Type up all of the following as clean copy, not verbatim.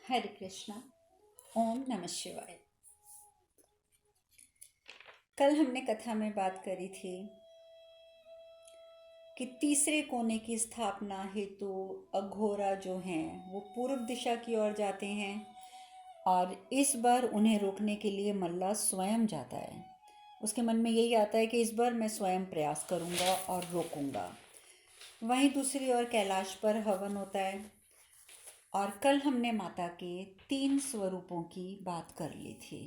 हरे कृष्णा। ओम नमः शिवाय। कल हमने कथा में बात करी थी कि तीसरे कोने की स्थापना हेतु अघोरा जो हैं वो पूर्व दिशा की ओर जाते हैं और इस बार उन्हें रोकने के लिए मल्ला स्वयं जाता है। उसके मन में यही आता है कि इस बार मैं स्वयं प्रयास करूंगा और रोकूंगा। वहीं दूसरी ओर कैलाश पर हवन होता है और कल हमने माता के 3 स्वरूपों की बात कर ली थी।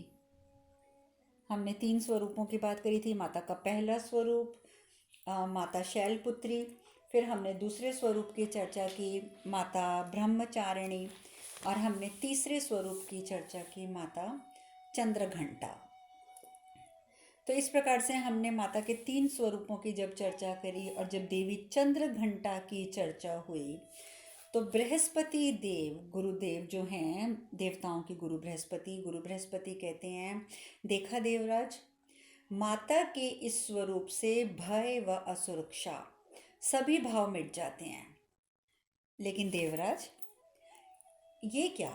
हमने 3 स्वरूपों की बात करी थी। माता का पहला स्वरूप माता शैलपुत्री, फिर हमने दूसरे स्वरूप की चर्चा की माता ब्रह्मचारिणी और हमने तीसरे स्वरूप की चर्चा की माता चंद्रघंटा। तो इस प्रकार से हमने माता के 3 स्वरूपों की जब चर्चा करी और जब देवी चंद्रघंटा की चर्चा हुई तो बृहस्पति देव गुरुदेव जो हैं, देवताओं के गुरु बृहस्पति कहते हैं, देखा देवराज, माता के इस स्वरूप से भय व असुरक्षा सभी भाव मिट जाते हैं। लेकिन देवराज, ये क्या,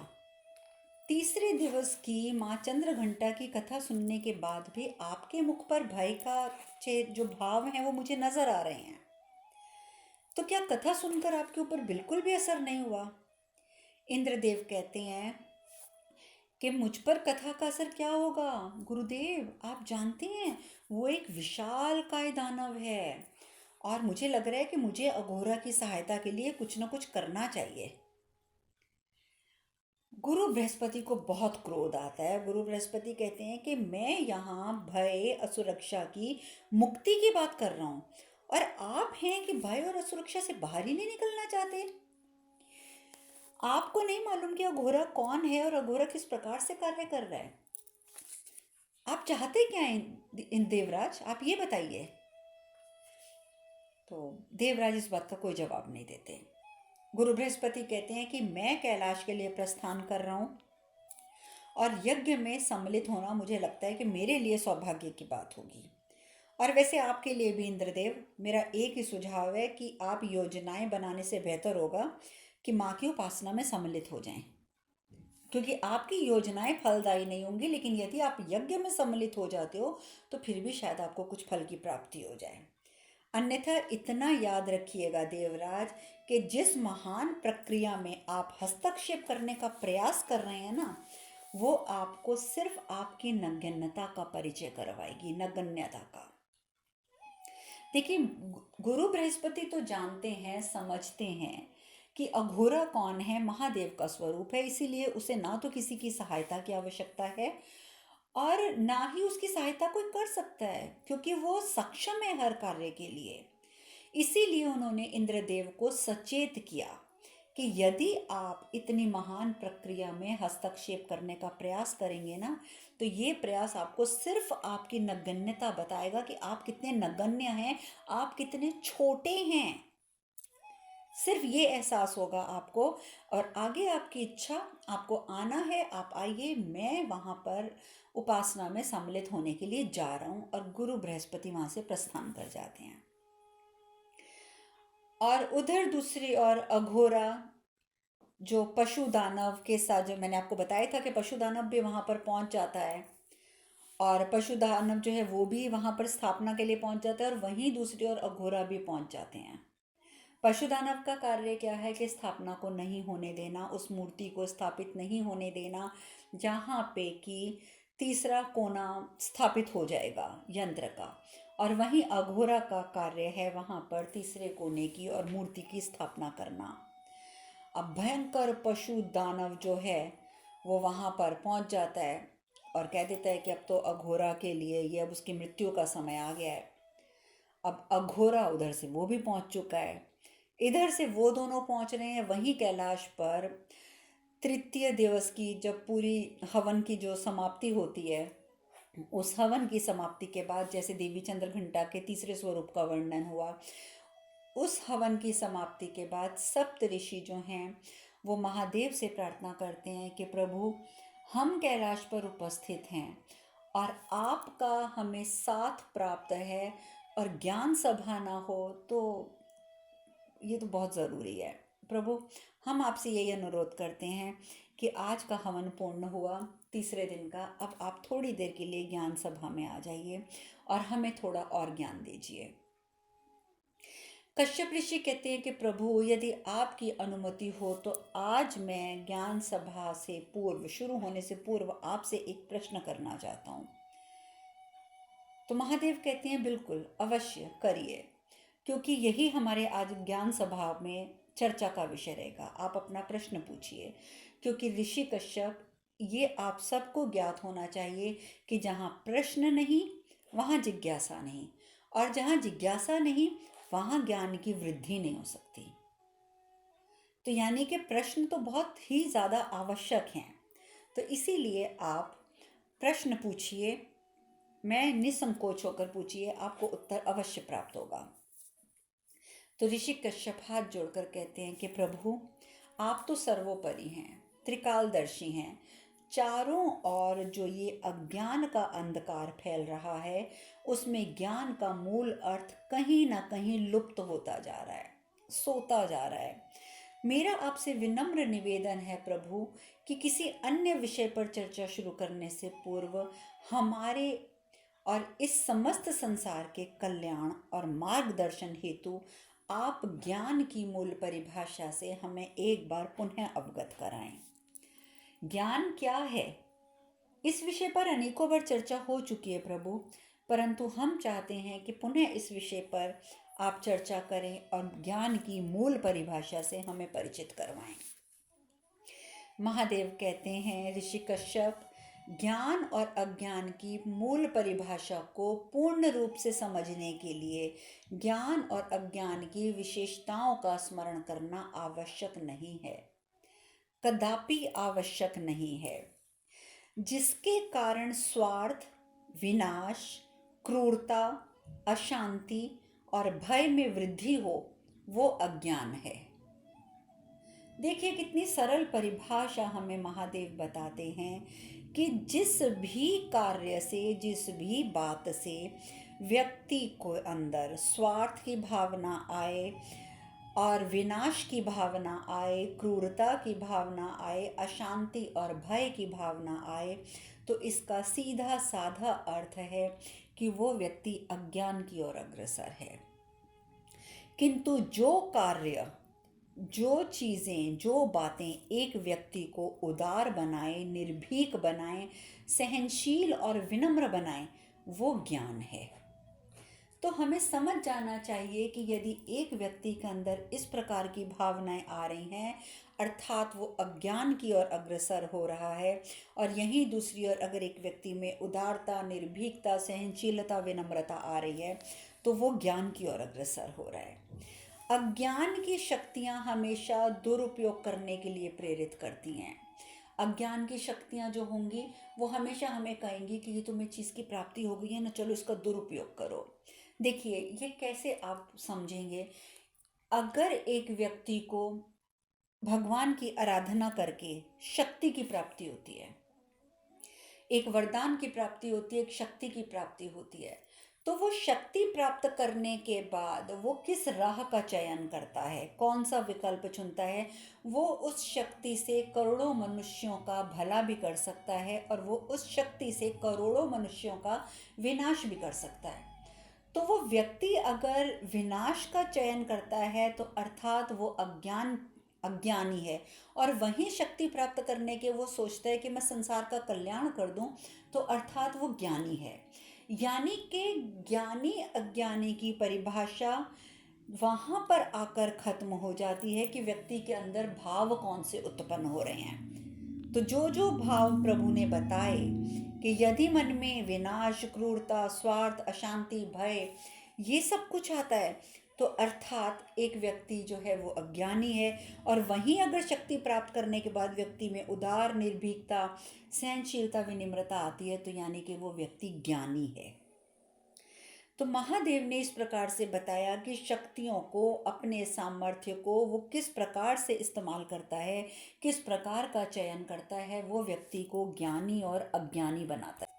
तीसरे दिवस की माँ चंद्रघंटा की कथा सुनने के बाद भी आपके मुख पर भय का जो भाव है वो मुझे नजर आ रहे हैं। तो क्या कथा सुनकर आपके ऊपर बिल्कुल भी असर नहीं हुआ? इंद्रदेव कहते हैं कि मुझ पर कथा का असर क्या होगा गुरुदेव, आप जानते हैं वो एक विशाल काय दानव है और मुझे लग रहा है कि मुझे अघोरा की सहायता के लिए कुछ न कुछ करना चाहिए। गुरु बृहस्पति को बहुत क्रोध आता है। गुरु बृहस्पति कहते हैं कि मैं यहाँ भय असुरक्षा की मुक्ति की बात कर रहा हूँ और आप हैं कि भय और असुरक्षा से बाहर ही नहीं निकलना चाहते। आपको नहीं मालूम कि अघोरा कौन है और अघोरा किस प्रकार से कार्य कर रहा है? आप चाहते क्या हैं इन देवराज, आप ये बताइए। तो देवराज इस बात का कोई जवाब नहीं देते। गुरु बृहस्पति कहते हैं कि मैं कैलाश के लिए प्रस्थान कर रहा हूँ और यज्ञ में सम्मिलित होना मुझे लगता है कि मेरे लिए सौभाग्य की बात होगी। और वैसे आपके लिए भी इंद्रदेव, मेरा एक ही सुझाव है कि आप योजनाएं बनाने से बेहतर होगा कि माँ की उपासना में सम्मिलित हो जाएं, क्योंकि आपकी योजनाएं फलदायी नहीं होंगी, लेकिन यदि आप यज्ञ में सम्मिलित हो जाते हो तो फिर भी शायद आपको कुछ फल की प्राप्ति हो जाए। अन्यथा इतना याद रखिएगा देवराज कि जिस महान प्रक्रिया में आप हस्तक्षेप करने का प्रयास कर रहे हैं ना, वो आपको सिर्फ आपकी नगण्यता का परिचय करवाएगी, नगण्यता का। देखिए, गुरु बृहस्पति तो जानते हैं, समझते हैं कि अघोरा कौन है, महादेव का स्वरूप है, इसीलिए उसे ना तो किसी की सहायता की आवश्यकता है और ना ही उसकी सहायता कोई कर सकता है, क्योंकि वो सक्षम है हर कार्य के लिए। इसीलिए उन्होंने इंद्रदेव को सचेत किया कि यदि आप इतनी महान प्रक्रिया में हस्तक्षेप करने का प्रयास करेंगे ना, तो ये प्रयास आपको सिर्फ आपकी नगण्यता बताएगा कि आप कितने नगण्य हैं, आप कितने छोटे हैं। सिर्फ ये एहसास होगा आपको और आगे आपकी इच्छा, आपको आना है, आप आइए, मैं वहाँ पर उपासना में सम्मिलित होने के लिए जा रहा हूँ। और गुरु बृहस्पति वहाँ से प्रस्थान कर जाते हैं। और उधर दूसरी ओर अघोरा जो पशु दानव के साथ, जो मैंने आपको बताया था कि पशु दानव भी वहाँ पर पहुँच जाता है और पशु दानव जो है वो भी वहाँ पर स्थापना के लिए पहुँच जाता है और वहीं दूसरी ओर अघोरा भी पहुँच जाते हैं। पशु दानव का कार्य क्या है कि स्थापना को नहीं होने देना, उस मूर्ति को स्थापित नहीं होने देना जहाँ पे कि तीसरा कोना स्थापित हो जाएगा यंत्र का। और वहीं अघोरा का कार्य है वहाँ पर तीसरे कोने की और मूर्ति की स्थापना करना। अब भयंकर पशु दानव जो है वो वहाँ पर पहुँच जाता है और कह देता है कि अब तो अघोरा के लिए ये, अब उसकी मृत्यु का समय आ गया है। अब अघोरा उधर से वो भी पहुँच चुका है, इधर से वो दोनों पहुँच रहे हैं। वहीं कैलाश पर तृतीय दिवस की जब पूरी हवन की जो समाप्ति होती है, उस हवन की समाप्ति के बाद जैसे देवी चंद्रघंटा के तीसरे स्वरूप का वर्णन हुआ, उस हवन की समाप्ति के बाद सप्त ऋषि जो हैं वो महादेव से प्रार्थना करते हैं कि प्रभु, हम कैलाश पर उपस्थित हैं और आपका हमें साथ प्राप्त है और ज्ञान सभा ना हो तो ये तो बहुत ज़रूरी है। प्रभु, हम आपसे यही अनुरोध करते हैं कि आज का हवन पूर्ण हुआ, तीसरे दिन का, अब आप थोड़ी देर के लिए ज्ञान सभा में आ जाइए और हमें थोड़ा और ज्ञान दीजिए। कश्यप ऋषि कहते हैं कि प्रभु, यदि आपकी अनुमति हो तो आज मैं ज्ञान सभा से पूर्व, शुरू होने से पूर्व आपसे एक प्रश्न करना चाहता हूँ। तो महादेव कहते हैं बिल्कुल अवश्य करिए, क्योंकि यही हमारे आज ज्ञान सभा में चर्चा का विषय रहेगा। आप अपना प्रश्न पूछिए, क्योंकि ऋषि कश्यप, ये आप सबको ज्ञात होना चाहिए कि जहाँ प्रश्न नहीं वहाँ जिज्ञासा नहीं, और जहाँ जिज्ञासा नहीं वहाँ ज्ञान की वृद्धि नहीं हो सकती। तो यानी कि प्रश्न तो बहुत ही ज़्यादा आवश्यक हैं। तो इसीलिए आप प्रश्न पूछिए, मैं निसंकोच होकर पूछिए, आपको उत्तर अवश्य प्राप्त होगा। तो ऋषि कश्यप हाथ जोड़कर कहते हैं कि प्रभु, आप तो सर्वोपरि हैं, त्रिकालदर्शी हैं। चारों ओर जो ये अज्ञान का अंधकार फैल रहा है, उसमें ज्ञान का मूल अर्थ कहीं ना कहीं लुप्त होता जा रहा है, सोता जा रहा है। मेरा आपसे विनम्र निवेदन है प्रभु कि किसी अन्य विषय पर चर्चा शुरू करने से पूर्व हमारे और इस समस्त संसार के कल्याण और मार्गदर्शन हेतु आप ज्ञान की मूल परिभाषा से हमें एक बार पुनः अवगत कराएं। ज्ञान क्या है, इस विषय पर अनेकों बार चर्चा हो चुकी है प्रभु, परंतु हम चाहते हैं कि पुनः इस विषय पर आप चर्चा करें और ज्ञान की मूल परिभाषा से हमें परिचित करवाएं। महादेव कहते हैं, ऋषि कश्यप, ज्ञान और अज्ञान की मूल परिभाषा को पूर्ण रूप से समझने के लिए ज्ञान और अज्ञान की विशेषताओं का स्मरण करना आवश्यक नहीं है, कदापि आवश्यक नहीं है। जिसके कारण स्वार्थ, विनाश, क्रूरता, अशांति और भय में वृद्धि हो, वो अज्ञान है। देखिए कितनी सरल परिभाषा हमें महादेव बताते हैं कि जिस भी कार्य से, जिस भी बात से व्यक्ति को अंदर स्वार्थ की भावना आए और विनाश की भावना आए, क्रूरता की भावना आए, अशांति और भय की भावना आए, तो इसका सीधा साधा अर्थ है कि वो व्यक्ति अज्ञान की ओर अग्रसर है। किंतु जो कार्य, जो चीज़ें, जो बातें एक व्यक्ति को उदार बनाए, निर्भीक बनाए, सहनशील और विनम्र बनाए, वो ज्ञान है। तो हमें समझ जाना चाहिए कि यदि एक व्यक्ति के अंदर इस प्रकार की भावनाएं आ रही हैं, अर्थात वो अज्ञान की ओर अग्रसर हो रहा है, और यहीं दूसरी ओर अगर एक व्यक्ति में उदारता, निर्भीकता, सहनशीलता, विनम्रता आ रही है, तो वो ज्ञान की ओर अग्रसर हो रहा है। अज्ञान की शक्तियां हमेशा दुरुपयोग करने के लिए प्रेरित करती हैं। अज्ञान की शक्तियां जो होंगी वो हमेशा हमें कहेंगी कि ये तुम्हें चीज़ की प्राप्ति हो गई है ना, चलो इसका दुरुपयोग करो। देखिए ये कैसे आप समझेंगे, अगर एक व्यक्ति को भगवान की आराधना करके शक्ति की प्राप्ति होती है, एक वरदान की प्राप्ति होती है, एक शक्ति की प्राप्ति होती है, तो वो शक्ति प्राप्त करने के बाद वो किस राह का चयन करता है, कौन सा विकल्प चुनता है। वो उस शक्ति से करोड़ों मनुष्यों का भला भी कर सकता है और वो उस शक्ति से करोड़ों मनुष्यों का विनाश भी कर सकता है। तो वो व्यक्ति अगर विनाश का चयन करता है तो अर्थात वो अज्ञानी है, और वहीं शक्ति प्राप्त करने के वो सोचता है कि मैं संसार का कल्याण कर दूं, तो अर्थात वो ज्ञानी है। यानी कि ज्ञानी अज्ञानी की परिभाषा वहाँ पर आकर खत्म हो जाती है कि व्यक्ति के अंदर भाव कौन से उत्पन्न हो रहे हैं। तो जो जो भाव प्रभु ने बताए कि यदि मन में विनाश, क्रूरता, स्वार्थ, अशांति, भय, ये सब कुछ आता है, तो अर्थात एक व्यक्ति जो है वो अज्ञानी है। और वहीं अगर शक्ति प्राप्त करने के बाद व्यक्ति में उदार, निर्भीकता, सहनशीलता, विनम्रता आती है, तो यानी कि वो व्यक्ति ज्ञानी है। तो महादेव ने इस प्रकार से बताया कि शक्तियों को, अपने सामर्थ्य को वो किस प्रकार से इस्तेमाल करता है, किस प्रकार का चयन करता है, वो व्यक्ति को ज्ञानी और अज्ञानी बनाता है।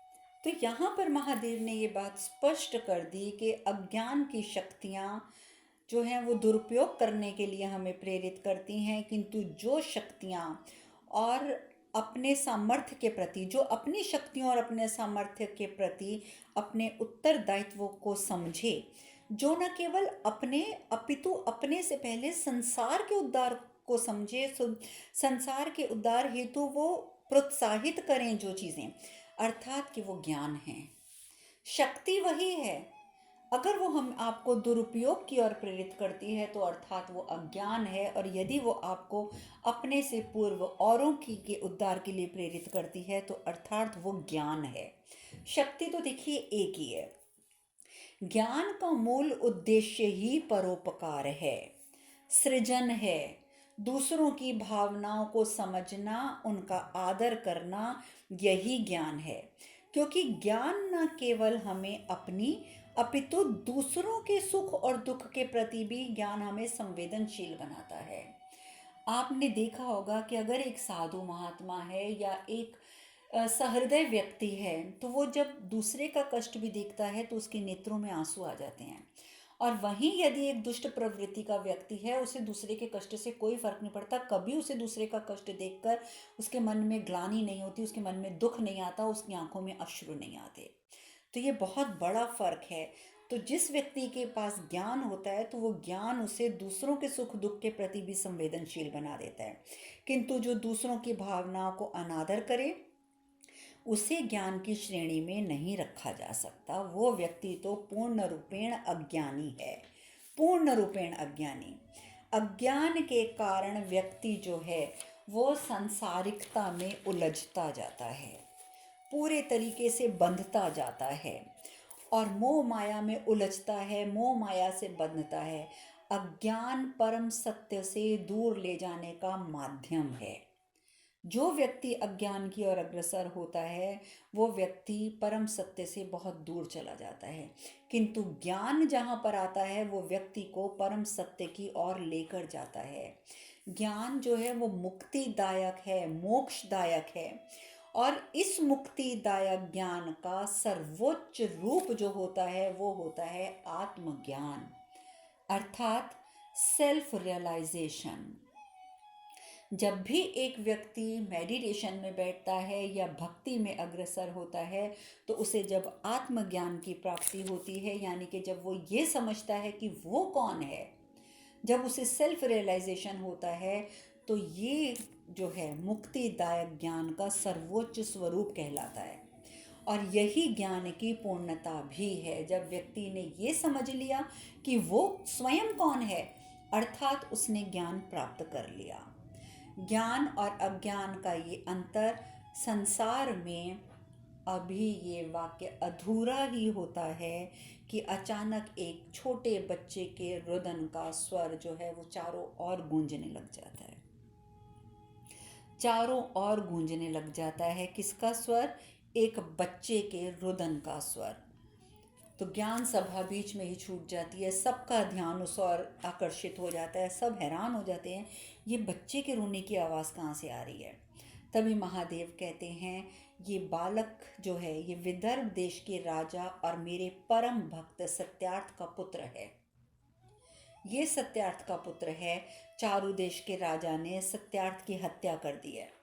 तो यहाँ पर महादेव ने ये बात स्पष्ट कर दी कि अज्ञान की शक्तियाँ जो हैं वो दुरुपयोग करने के लिए हमें प्रेरित करती हैं, किंतु जो शक्तियाँ और अपने सामर्थ्य के प्रति, जो अपनी शक्तियों और अपने सामर्थ्य के प्रति अपने उत्तरदायित्व को समझे, जो न केवल अपने अपितु अपने से पहले संसार के उद्धार को समझे, संसार के उद्धार हेतु वो प्रोत्साहित करें जो चीज़ें, अर्थात कि वो ज्ञान है। शक्ति वही है, अगर वो हम आपको दुरुपयोग की ओर प्रेरित करती है तो अर्थात वो अज्ञान है, और यदि वो आपको अपने से पूर्व औरों की के उद्धार के लिए प्रेरित करती है तो अर्थात वो ज्ञान है। शक्ति तो देखिए एक ही है। ज्ञान का मूल उद्देश्य ही परोपकार है, सृजन है, दूसरों की भावनाओं को समझना, उनका आदर करना, यही ज्ञान है। क्योंकि ज्ञान न केवल हमें अपनी अपितु दूसरों के सुख और दुख के प्रति भी ज्ञान हमें संवेदनशील बनाता है। आपने देखा होगा कि अगर एक साधु महात्मा है या एक सहृदय व्यक्ति है, तो वो जब दूसरे का कष्ट भी देखता है तो उसके नेत्रों में आंसू आ जाते हैं। और वहीं यदि एक दुष्ट प्रवृत्ति का व्यक्ति है, उसे दूसरे के कष्ट से कोई फर्क नहीं पड़ता, कभी उसे दूसरे का कष्ट देखकर उसके मन में ग्लानि नहीं होती, उसके मन में दुख नहीं आता, उसकी आंखों में अश्रु नहीं आते। तो ये बहुत बड़ा फर्क है। तो जिस व्यक्ति के पास ज्ञान होता है तो वो ज्ञान उसे दूसरों के सुख दुख के प्रति भी संवेदनशील बना देता है, किंतु जो दूसरों की भावनाओं को अनादर करे उसे ज्ञान की श्रेणी में नहीं रखा जा सकता। वो व्यक्ति तो पूर्ण रूपेण अज्ञानी है, पूर्ण रूपेण अज्ञानी। अज्ञान के कारण व्यक्ति जो है वो सांसारिकता में उलझता जाता है, पूरे तरीके से बंधता जाता है और मोह माया में उलझता है, मोह माया से बंधता है। अज्ञान परम सत्य से दूर ले जाने का माध्यम है। जो व्यक्ति अज्ञान की ओर अग्रसर होता है वो व्यक्ति परम सत्य से बहुत दूर चला जाता है, किंतु ज्ञान जहाँ पर आता है वो व्यक्ति को परम सत्य की ओर लेकर जाता है। ज्ञान जो है वो मुक्तिदायक है, मोक्षदायक है, और इस मुक्तिदायक ज्ञान का सर्वोच्च रूप जो होता है वो होता है आत्मज्ञान, अर्थात सेल्फ रियलाइजेशन। जब भी एक व्यक्ति मेडिटेशन में बैठता है या भक्ति में अग्रसर होता है तो उसे जब आत्मज्ञान की प्राप्ति होती है, यानी कि जब वो ये समझता है कि वो कौन है, जब उसे सेल्फ रियलाइजेशन होता है, तो ये जो है मुक्तिदायक ज्ञान का सर्वोच्च स्वरूप कहलाता है। और यही ज्ञान की पूर्णता भी है। जब व्यक्ति ने ये समझ लिया कि वो स्वयं कौन है, अर्थात उसने ज्ञान प्राप्त कर लिया। ज्ञान और अज्ञान का ये अंतर संसार में अभी ये वाक्य अधूरा ही होता है कि अचानक एक छोटे बच्चे के रुदन का स्वर जो है वो चारों ओर गूंजने लग जाता है, चारों ओर गूंजने लग जाता है। किसका स्वर? एक बच्चे के रुदन का स्वर। तो ज्ञान सभा बीच में ही छूट जाती है, सबका ध्यान उस ओर आकर्षित हो जाता है, सब हैरान हो जाते हैं ये बच्चे के रोने की आवाज़ कहाँ से आ रही है। तभी महादेव कहते हैं ये बालक जो है ये विदर्भ देश के राजा और मेरे परम भक्त सत्यार्थ का पुत्र है। ये सत्यार्थ का पुत्र है। चारु देश के राजा ने सत्यार्थ की हत्या कर दी है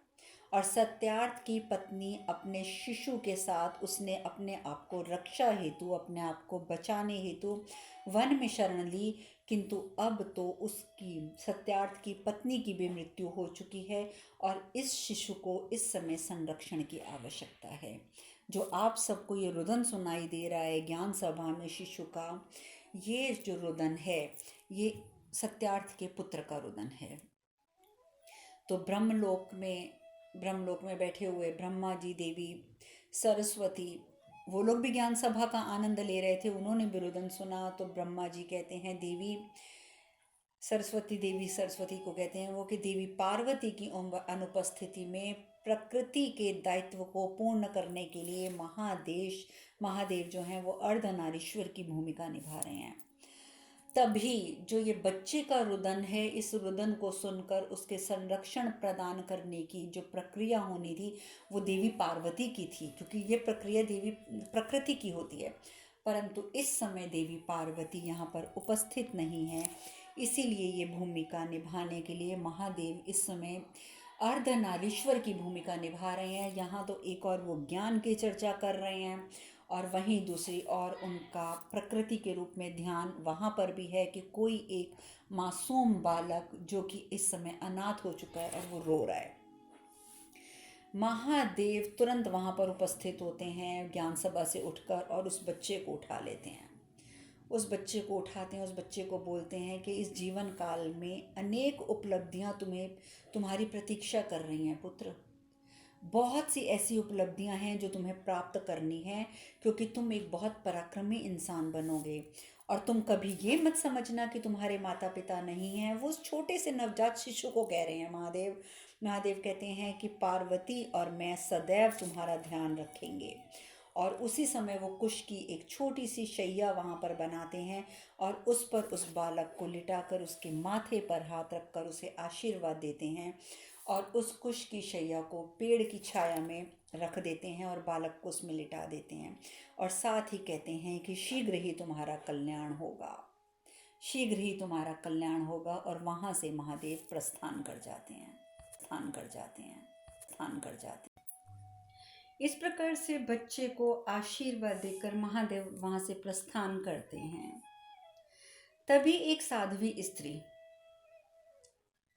और सत्यार्थ की पत्नी अपने शिशु के साथ उसने अपने आप को रक्षा हेतु, अपने आप को बचाने हेतु वन में शरण ली, किंतु अब तो उसकी सत्यार्थ की पत्नी की भी मृत्यु हो चुकी है और इस शिशु को इस समय संरक्षण की आवश्यकता है। जो आप सबको ये रुदन सुनाई दे रहा है ज्ञान सभा में शिशु का, ये जो रुदन है ये सत्यार्थ के पुत्र का रुदन है। तो ब्रह्मलोक में बैठे हुए ब्रह्मा जी, देवी सरस्वती, वो लोग भी ज्ञान सभा का आनंद ले रहे थे, उन्होंने भी रुदन सुना। तो ब्रह्मा जी कहते हैं देवी सरस्वती को कहते हैं वो कि देवी पार्वती की अनुपस्थिति में प्रकृति के दायित्व को पूर्ण करने के लिए महादेव जो हैं वो अर्धनारीश्वर की भूमिका निभा रहे हैं। तभी जो ये बच्चे का रुदन है, इस रुदन को सुनकर उसके संरक्षण प्रदान करने की जो प्रक्रिया होनी थी वो देवी पार्वती की थी, क्योंकि ये प्रक्रिया देवी प्रकृति की होती है। परंतु इस समय देवी पार्वती यहाँ पर उपस्थित नहीं है, इसीलिए ये भूमिका निभाने के लिए महादेव इस समय अर्धनारीश्वर की भूमिका निभा रहे हैं। यहाँ तो एक और वो ज्ञान की चर्चा कर रहे हैं और वहीं दूसरी और उनका प्रकृति के रूप में ध्यान वहाँ पर भी है कि कोई एक मासूम बालक जो कि इस समय अनाथ हो चुका है और वो रो रहा है। महादेव तुरंत वहाँ पर उपस्थित होते हैं ज्ञान सभा से उठकर और उस बच्चे को उठा लेते हैं। उस बच्चे को उठाते हैं, उस बच्चे को बोलते हैं कि इस जीवन काल में अनेक उपलब्धियां तुम्हारी प्रतीक्षा कर रही हैं पुत्र। बहुत सी ऐसी उपलब्धियां हैं जो तुम्हें प्राप्त करनी है, क्योंकि तुम एक बहुत पराक्रमी इंसान बनोगे। और तुम कभी ये मत समझना कि तुम्हारे माता पिता नहीं हैं। वो उस छोटे से नवजात शिशु को कह रहे हैं महादेव। महादेव कहते हैं कि पार्वती और मैं सदैव तुम्हारा ध्यान रखेंगे। और उसी समय वो कुश की एक छोटी सी शैया वहाँ पर बनाते हैं और उस पर उस बालक को लिटाकर उसके माथे पर हाथ रखकर उसे आशीर्वाद देते हैं और उस कुश की शैया को पेड़ की छाया में रख देते हैं और बालक को उसमें लिटा देते हैं और साथ ही कहते हैं कि शीघ्र ही तुम्हारा कल्याण होगा, शीघ्र ही तुम्हारा कल्याण होगा। और वहाँ से महादेव प्रस्थान कर जाते हैं, स्थान कर जाते हैं, स्थान कर जाते हैं। इस प्रकार से बच्चे को आशीर्वाद देकर महादेव वहाँ से प्रस्थान करते हैं। तभी एक साध्वी स्त्री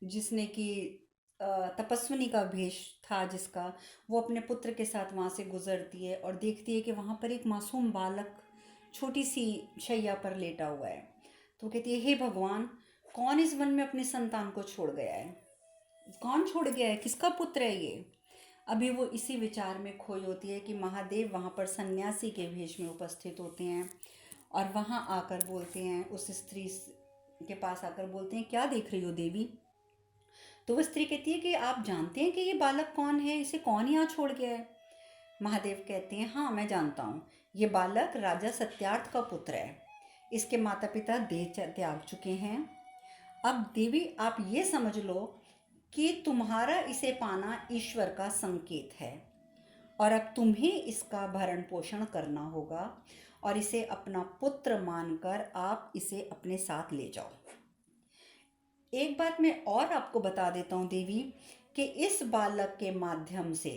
जिसने कि तपस्विनी का भेष था जिसका, वो अपने पुत्र के साथ वहाँ से गुजरती है और देखती है कि वहाँ पर एक मासूम बालक छोटी सी शैया पर लेटा हुआ है। तो कहती है, हे भगवान, कौन इस वन में अपनी संतान को छोड़ गया है? कौन छोड़ गया है? किसका पुत्र है ये? अभी वो इसी विचार में खोई होती है कि महादेव वहाँ पर सन्यासी के भेष में उपस्थित होते हैं और वहाँ आकर बोलते हैं, उस स्त्री के पास आकर बोलते हैं, क्या देख रही हो देवी? तो वह स्त्री कहती है कि आप जानते हैं कि ये बालक कौन है, इसे कौन यहाँ छोड़ गया है? महादेव कहते हैं, हाँ मैं जानता हूँ, ये बालक राजा सत्यार्थ का पुत्र है। इसके माता पिता देह त्याग चुके हैं। अब देवी आप ये समझ लो कि तुम्हारा इसे पाना ईश्वर का संकेत है और अब तुम्हें इसका भरण पोषण करना होगा और इसे अपना पुत्र मानकर आप इसे अपने साथ ले जाओ। एक बात मैं और आपको बता देता हूँ देवी कि इस बालक के माध्यम से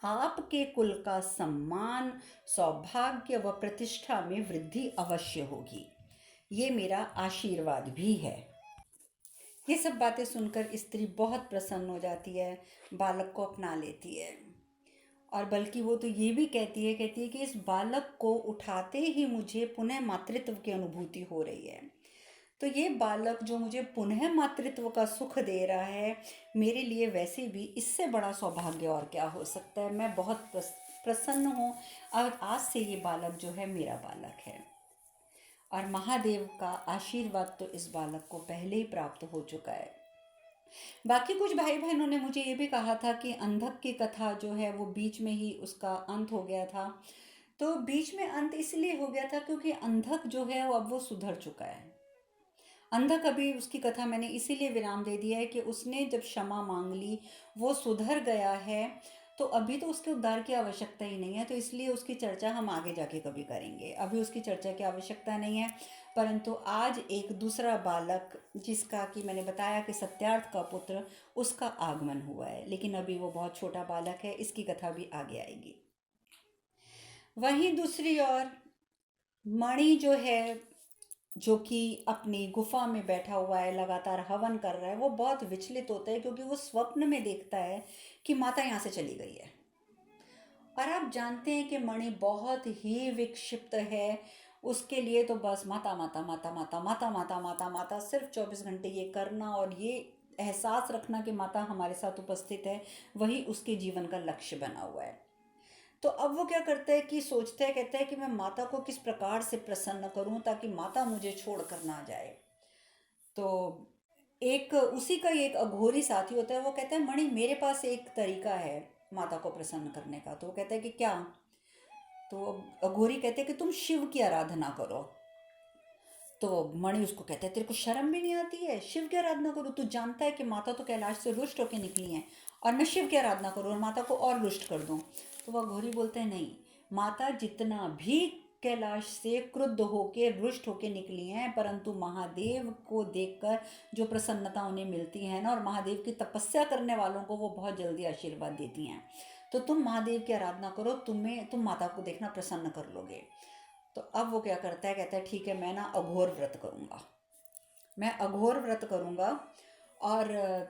आपके कुल का सम्मान, सौभाग्य व प्रतिष्ठा में वृद्धि अवश्य होगी। ये मेरा आशीर्वाद भी है। ये सब बातें सुनकर स्त्री बहुत प्रसन्न हो जाती है, बालक को अपना लेती है और बल्कि वो तो ये भी कहती है कि इस बालक को उठाते ही मुझे पुनः मातृत्व की अनुभूति हो रही है। तो ये बालक जो मुझे पुनः मातृत्व का सुख दे रहा है, मेरे लिए वैसे भी इससे बड़ा सौभाग्य और क्या हो सकता है। मैं बहुत प्रसन्न हूँ और आज से ये बालक जो है मेरा बालक है। और महादेव का आशीर्वाद तो इस बालक को पहले ही प्राप्त हो चुका है। बाकी कुछ भाई बहनों ने मुझे ये भी कहा था कि अंधक की कथा जो है वो बीच में ही उसका अंत हो गया था। तो बीच में अंत इसलिए हो गया था क्योंकि अंधक जो है वो अब वो सुधर चुका है। अंधक अभी उसकी कथा मैंने इसीलिए विराम दे दिया है कि उसने जब क्षमा मांग ली, वो सुधर गया है, तो अभी तो उसके उद्धार की आवश्यकता ही नहीं है। तो इसलिए उसकी चर्चा हम आगे जाके कभी करेंगे, अभी उसकी चर्चा की आवश्यकता नहीं है। परंतु आज एक दूसरा बालक जिसका कि मैंने बताया कि सत्यार्थ का पुत्र, उसका आगमन हुआ है, लेकिन अभी वो बहुत छोटा बालक है, इसकी कथा भी आगे आएगी। वहीं दूसरी ओर मणि जो है, जो कि अपनी गुफा में बैठा हुआ है, लगातार हवन कर रहा है, वो बहुत विचलित होता है क्योंकि वो स्वप्न में देखता है कि माता यहाँ से चली गई है। और आप जानते हैं कि मणि बहुत ही विक्षिप्त है। उसके लिए तो बस माता माता माता माता माता माता माता माता सिर्फ 24 घंटे ये करना और ये एहसास रखना कि माता हमारे साथ उपस्थित है, वही उसके जीवन का लक्ष्य बना हुआ है। तो अब वो क्या करता है कि सोचता है, कहता है कि मैं माता को किस प्रकार से प्रसन्न करूं ताकि माता मुझे छोड़ कर ना जाए। तो एक उसी का एक अघोरी साथी होता है, वो कहता है, मणि मेरे पास एक तरीका है माता को प्रसन्न करने का। तो वो कहता है कि क्या? तो अघोरी कहते हैं कि तुम शिव की आराधना करो। तो मणि उसको कहता है, तेरे को शर्म भी नहीं आती है? शिव की आराधना करो? तू जानता है कि माता तो कैलाश से रुष्ट होकर निकली हैं और मैं शिव की आराधना करूँ और माता को और रुष्ट कर दूँ? तो वह घोरी बोलते हैं, नहीं, माता जितना भी कैलाश से क्रुद्ध होके रुष्ट होके निकली हैं, परंतु महादेव को देखकर जो प्रसन्नता उन्हें मिलती है ना, और महादेव की तपस्या करने वालों को वो बहुत जल्दी आशीर्वाद देती हैं। तो तुम महादेव की आराधना करो, तुम माता को देखना प्रसन्न कर लोगे। तो अब वो क्या करता है, कहता है ठीक है, मैं ना अघोर व्रत करूँगा, मैं अघोर व्रत करूँगा, और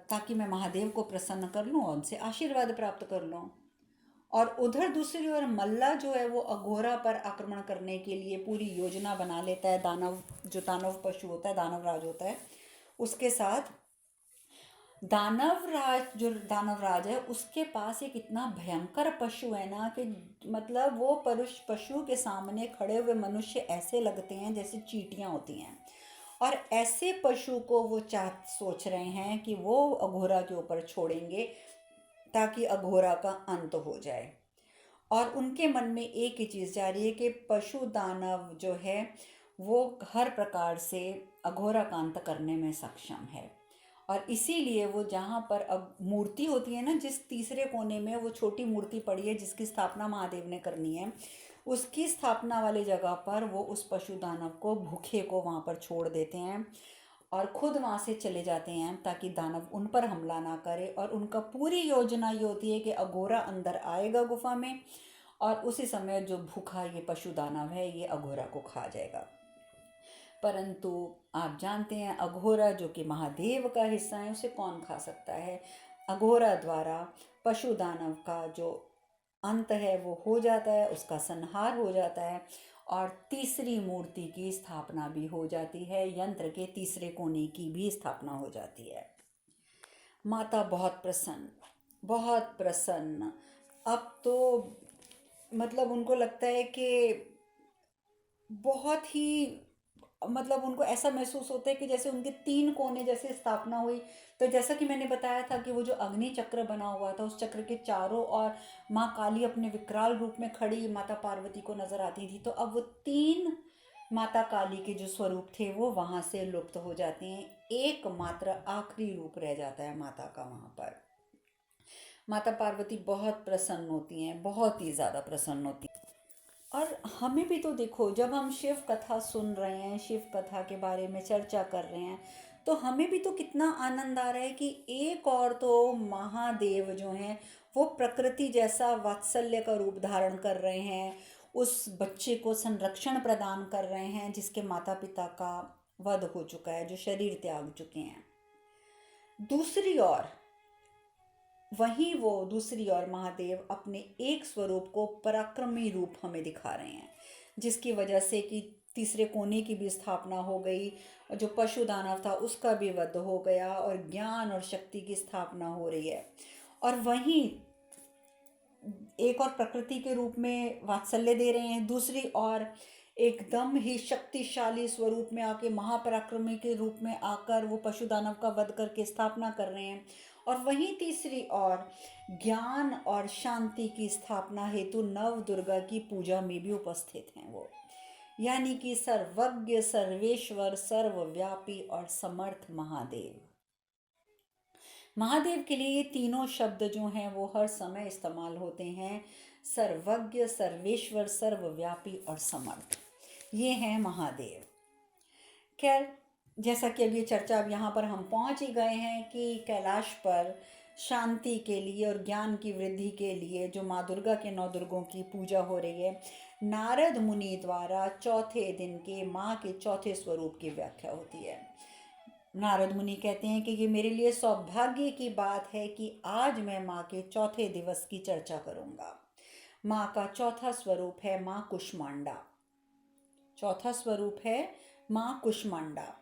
ताकि मैं महादेव को प्रसन्न कर लूँ और उनसे आशीर्वाद प्राप्त कर लूँ। और उधर दूसरी ओर मल्ला जो है वो अघोरा पर आक्रमण करने के लिए पूरी योजना बना लेता है। दानव, जो दानव पशु होता है, दानव राज होता है, उसके साथ। दानव राज है, उसके पास एक इतना भयंकर पशु है ना कि मतलब वो पशु के सामने खड़े हुए मनुष्य ऐसे लगते हैं जैसे चींटियां होती हैं। और ऐसे पशु को वो सोच रहे हैं कि वो अघोरा के ऊपर छोड़ेंगे ताकि अघोरा का अंत हो जाए। और उनके मन में एक ही चीज़ जा रही है कि पशु दानव जो है वो हर प्रकार से अघोरा का अंत करने में सक्षम है। और इसीलिए वो जहाँ पर अब मूर्ति होती है ना, जिस तीसरे कोने में वो छोटी मूर्ति पड़ी है जिसकी स्थापना महादेव ने करनी है, उसकी स्थापना वाली जगह पर वो उस पशु दानव को, भूखे को वहाँ पर छोड़ देते हैं और खुद वहाँ से चले जाते हैं ताकि दानव उन पर हमला ना करे। और उनका पूरी योजना ये होती है कि अघोरा अंदर आएगा गुफा में, और उसी समय जो भूखा ये पशु दानव है ये अघोरा को खा जाएगा। परंतु आप जानते हैं अघोरा जो कि महादेव का हिस्सा है, उसे कौन खा सकता है। अघोरा द्वारा पशु दानव का जो अंत है वो हो जाता है, उसका संहार हो जाता है, और तीसरी मूर्ति की स्थापना भी हो जाती है, यंत्र के तीसरे कोने की भी स्थापना हो जाती है। माता बहुत प्रसन्न, बहुत प्रसन्न। अब तो मतलब उनको लगता है कि बहुत ही, मतलब उनको ऐसा महसूस होता है कि जैसे उनके 3 कोने जैसे स्थापना हुई। तो जैसा कि मैंने बताया था कि वो जो अग्नि चक्र बना हुआ था, उस चक्र के चारों ओर माँ काली अपने विकराल रूप में खड़ी माता पार्वती को नजर आती थी। तो अब वो 3 माता काली के जो स्वरूप थे वो वहाँ से लुप्त हो जाते हैं, एकमात्र आखिरी रूप रह जाता है माता का वहाँ पर। माता पार्वती बहुत प्रसन्न होती हैं, बहुत ही ज़्यादा प्रसन्न होती हैं। और हमें भी तो देखो, जब हम शिव कथा सुन रहे हैं, शिव कथा के बारे में चर्चा कर रहे हैं, तो हमें भी तो कितना आनंद आ रहा है कि एक और तो महादेव जो हैं वो प्रकृति जैसा वात्सल्य का रूप धारण कर रहे हैं, उस बच्चे को संरक्षण प्रदान कर रहे हैं जिसके माता पिता का वध हो चुका है, जो शरीर त्याग चुके हैं। दूसरी ओर दूसरी ओर महादेव अपने एक स्वरूप को पराक्रमी रूप हमें दिखा रहे हैं, जिसकी वजह से कि तीसरे कोने की भी स्थापना हो गई, जो पशु दानव था उसका भी वध हो गया, और ज्ञान और शक्ति की स्थापना हो रही है। और वहीं एक और प्रकृति के रूप में वात्सल्य दे रहे हैं, दूसरी ओर एकदम ही शक्तिशाली स्वरूप में आके, महापराक्रमी के रूप में आकर वो पशु दानव का वध करके स्थापना कर रहे हैं। और वहीं तीसरी ओर ज्ञान और शांति की स्थापना हेतु नव दुर्गा की पूजा में भी उपस्थित हैं वो, यानी कि सर्वज्ञ, सर्वेश्वर, सर्वव्यापी और समर्थ महादेव। महादेव के लिए ये तीनों शब्द जो हैं वो हर समय इस्तेमाल होते हैं, सर्वज्ञ, सर्वेश्वर, सर्वव्यापी और समर्थ, ये हैं महादेव। खैर, जैसा कि अब ये चर्चा, अब यहाँ पर हम पहुँच ही गए हैं कि कैलाश पर शांति के लिए और ज्ञान की वृद्धि के लिए जो माँ दुर्गा के 9 दुर्गों की पूजा हो रही है, नारद मुनि द्वारा चौथे दिन के माँ के चौथे स्वरूप की व्याख्या होती है। नारद मुनि कहते हैं कि ये मेरे लिए सौभाग्य की बात है कि आज मैं माँ के चौथे दिवस की चर्चा करूँगा। माँ का चौथा स्वरूप है माँ कुष्मांडा। चौथा स्वरूप है माँ कुष्मांडा।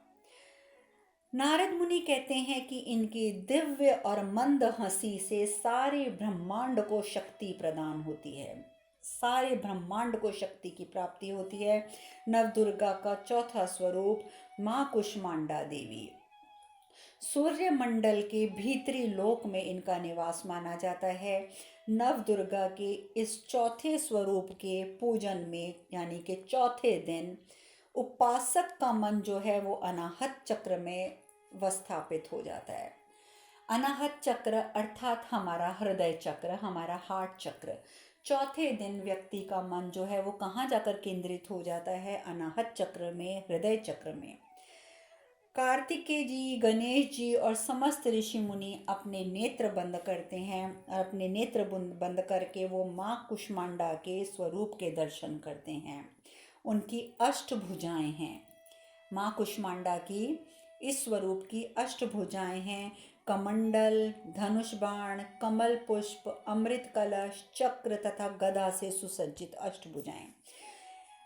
नारद मुनि कहते हैं कि इनकी दिव्य और मंद हंसी से सारे ब्रह्मांड को शक्ति प्रदान होती है, सारे ब्रह्मांड को शक्ति की प्राप्ति होती है। नवदुर्गा का चौथा स्वरूप माँ कुष्मांडा देवी। सूर्य मंडल के भीतरी लोक में इनका निवास माना जाता है। नवदुर्गा के इस चौथे स्वरूप के पूजन में, यानी कि चौथे दिन, उपासक का मन जो है वो अनाहत चक्र में स्थापित हो जाता है। अनाहत चक्र अर्थात हमारा हृदय चक्र, हमारा हार्ट चक्र, चौथे दिन व्यक्ति का मन जो है वो कहाँ जाकर केंद्रित हो जाता है? अनाहत चक्र में, हृदय चक्र में। कार्तिकेय जी, गणेश जी और समस्त ऋषि मुनि अपने नेत्र बंद करते हैं और अपने नेत्र बंद करके वो माँ कुष्मांडा के स्वरूप के दर्शन करते हैं। उनकी अष्टभुजाएं हैं। माँ कुष्मांडा की इस स्वरूप की अष्टभुजाएं हैं। कमंडल, धनुष बाण, कमल पुष्प, अमृत कलश, चक्र तथा गदा से सुसज्जित अष्टभुजाएं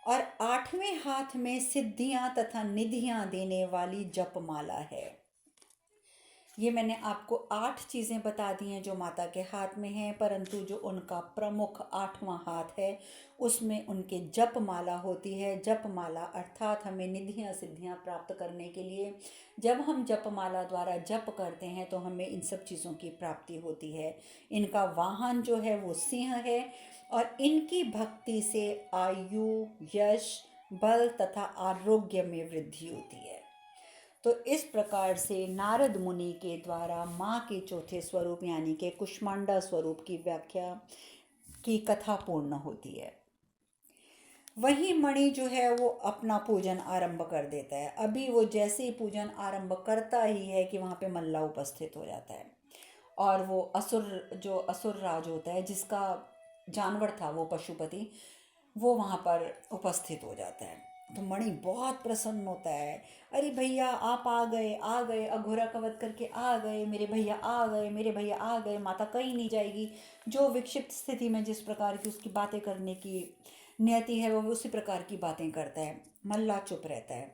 और आठवें हाथ में सिद्धियां तथा निधियां देने वाली जपमाला है। ये मैंने आपको 8 चीज़ें बता दी हैं जो माता के हाथ में हैं, परंतु जो उनका प्रमुख 8वां हाथ है उसमें उनके जपमाला होती है। जपमाला अर्थात हमें निधियां सिद्धियां प्राप्त करने के लिए जब हम जपमाला द्वारा जप करते हैं तो हमें इन सब चीज़ों की प्राप्ति होती है। इनका वाहन जो है वो सिंह है और इनकी भक्ति से आयु, यश, बल तथा आरोग्य में वृद्धि होती है। तो इस प्रकार से नारद मुनि के द्वारा माँ के चौथे स्वरूप यानी कि कुष्मांडा स्वरूप की व्याख्या की कथा पूर्ण होती है। वही मणि जो है वो अपना पूजन आरंभ कर देता है। अभी वो जैसे ही पूजन आरंभ करता ही है कि वहाँ पे मल्ला उपस्थित हो जाता है और वो असुर राज होता है जिसका जानवर था वो पशुपति, वो वहाँ पर उपस्थित हो जाता है। तो मणि बहुत प्रसन्न होता है। अरे भैया आप आ गए, अघोरा का वध करके आ गए, मेरे भैया आ गए, मेरे भैया आ गए, माता कहीं नहीं जाएगी। जो विक्षिप्त स्थिति में जिस प्रकार की उसकी बातें करने की नियति है वो उसी प्रकार की बातें करता है। मल्ला चुप रहता है।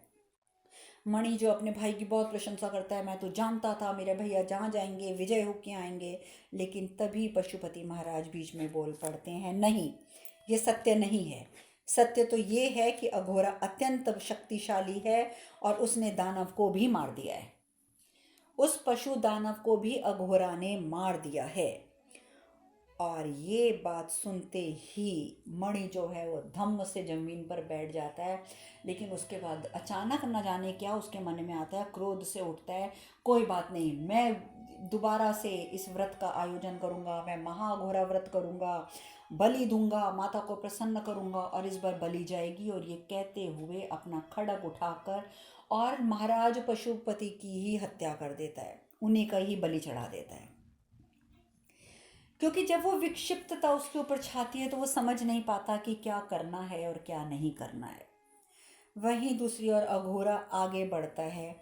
मणि जो अपने भाई की बहुत प्रशंसा करता है, मैं तो जानता था मेरे भैया जहाँ जाएंगे विजय होके आएंगे। लेकिन तभी पशुपति महाराज बीच में बोल पड़ते हैं, नहीं, ये सत्य नहीं है। सत्य तो ये है कि अघोरा अत्यंत शक्तिशाली है और उसने दानव को भी मार दिया है। उस पशु दानव को भी अघोरा ने मार दिया है। और ये बात सुनते ही मणि जो है वो धम्म से जमीन पर बैठ जाता है। लेकिन उसके बाद अचानक न जाने क्या उसके मन में आता है, क्रोध से उठता है, कोई बात नहीं, मैं दोबारा से इस व्रत का आयोजन करूँगा, मैं महाघोरा व्रत करूँगा, बलि दूंगा, माता को प्रसन्न करूँगा और इस बार बलि जाएगी। और ये कहते हुए अपना खड्ग उठाकर और महाराज पशुपति की ही हत्या कर देता है, उन्हीं का ही बलि चढ़ा देता है। क्योंकि जब वो विक्षिप्तता उसके ऊपर छाती है तो वो समझ नहीं पाता कि क्या करना है और क्या नहीं करना है। वहीं दूसरी ओर अघोरा आगे बढ़ता है।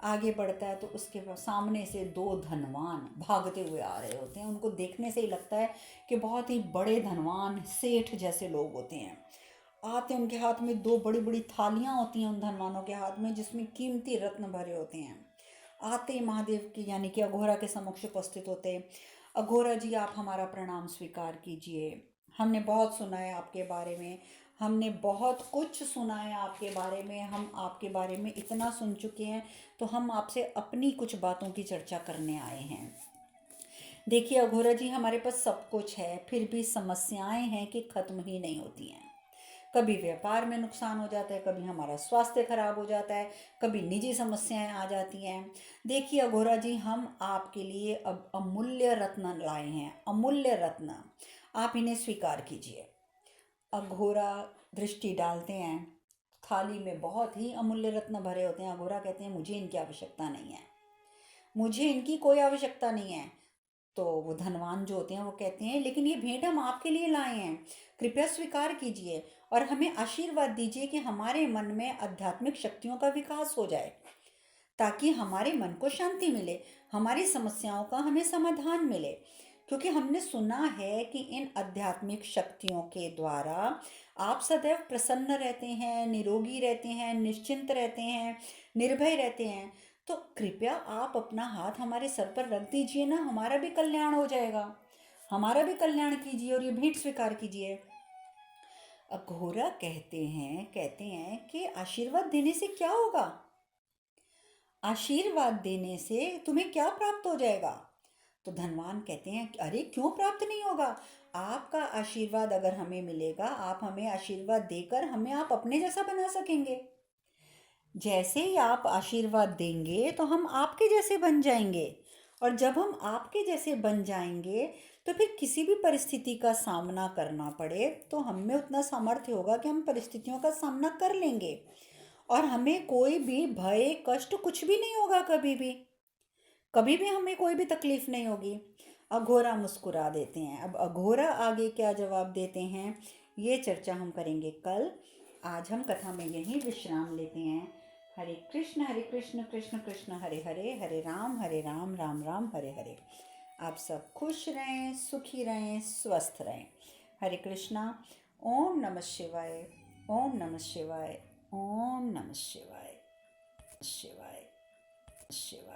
आगे बढ़ता है तो उसके सामने से 2 धनवान भागते हुए आ रहे होते हैं। उनको देखने से ही लगता है कि बहुत ही बड़े धनवान सेठ जैसे लोग होते हैं। आते उनके हाथ में 2 बड़ी बड़ी थालियां होती हैं उन धनवानों के हाथ में, जिसमें कीमती रत्न भरे होते हैं। आते ही महादेव की यानी कि अघोरा के समक्ष उपस्थित होते। अघोरा जी आप हमारा प्रणाम स्वीकार कीजिए। हमने बहुत सुना है आपके बारे में, हमने बहुत कुछ सुना है आपके बारे में, हम आपके बारे में इतना सुन चुके हैं, तो हम आपसे अपनी कुछ बातों की चर्चा करने आए हैं। देखिए अघोरा जी, हमारे पास सब कुछ है, फिर भी समस्याएं हैं कि खत्म ही नहीं होती हैं। कभी व्यापार में नुकसान हो जाता है, कभी हमारा स्वास्थ्य खराब हो जाता है, कभी निजी समस्याएं आ जाती हैं। देखिए अघोरा जी, हम आपके लिए अब अमूल्य रत्न लाए हैं, अमूल्य रत्न, आप इन्हें स्वीकार कीजिए। अघोरा दृष्टि डालते हैं, थाली में बहुत ही अमूल्य रत्न भरे होते हैं। अघोरा कहते हैं मुझे इनकी आवश्यकता नहीं है, मुझे इनकी कोई आवश्यकता नहीं है। तो वो धनवान जो होते हैं वो कहते हैं लेकिन ये भेंट हम आपके लिए लाए हैं, कृपया स्वीकार कीजिए और हमें आशीर्वाद दीजिए कि हमारे मन में आध्यात्मिक शक्तियों का विकास हो जाए, ताकि हमारे मन को शांति मिले, हमारी समस्याओं का हमें समाधान मिले। क्योंकि हमने सुना है कि इन आध्यात्मिक शक्तियों के द्वारा आप सदैव प्रसन्न रहते हैं, निरोगी रहते हैं, निश्चिंत रहते हैं, निर्भय रहते हैं। तो कृपया आप अपना हाथ हमारे सर पर रख दीजिए ना, हमारा भी कल्याण हो जाएगा, हमारा भी कल्याण कीजिए और ये भेंट स्वीकार कीजिए। अघोरा कहते हैं कि आशीर्वाद देने से क्या होगा, आशीर्वाद देने से तुम्हें क्या प्राप्त हो जाएगा। तो धनवान कहते हैं अरे क्यों प्राप्त नहीं होगा, आपका आशीर्वाद अगर हमें मिलेगा, आप हमें आशीर्वाद देकर हमें आप अपने जैसा बना सकेंगे। जैसे ही आप आशीर्वाद देंगे तो हम आपके जैसे बन जाएंगे, और जब हम आपके जैसे बन जाएंगे तो फिर किसी भी परिस्थिति का सामना करना पड़े तो हम में उतना सामर्थ्य होगा कि हम परिस्थितियों का सामना कर लेंगे, और हमें कोई भी भय कष्ट कुछ भी नहीं होगा। कभी भी हमें कोई भी तकलीफ नहीं होगी। अघोरा मुस्कुरा देते हैं। अब अघोरा आगे क्या जवाब देते हैं, ये चर्चा हम करेंगे कल। आज हम कथा में यहीं विश्राम लेते हैं। हरे कृष्ण कृष्ण कृष्ण हरे हरे, हरे राम राम राम हरे हरे। आप सब खुश रहें, सुखी रहें, स्वस्थ रहें। हरे कृष्णा। ओम नमः शिवाय, ओम नमः शिवाय, ओम नमः शिवाय, शिवाय शिवाय।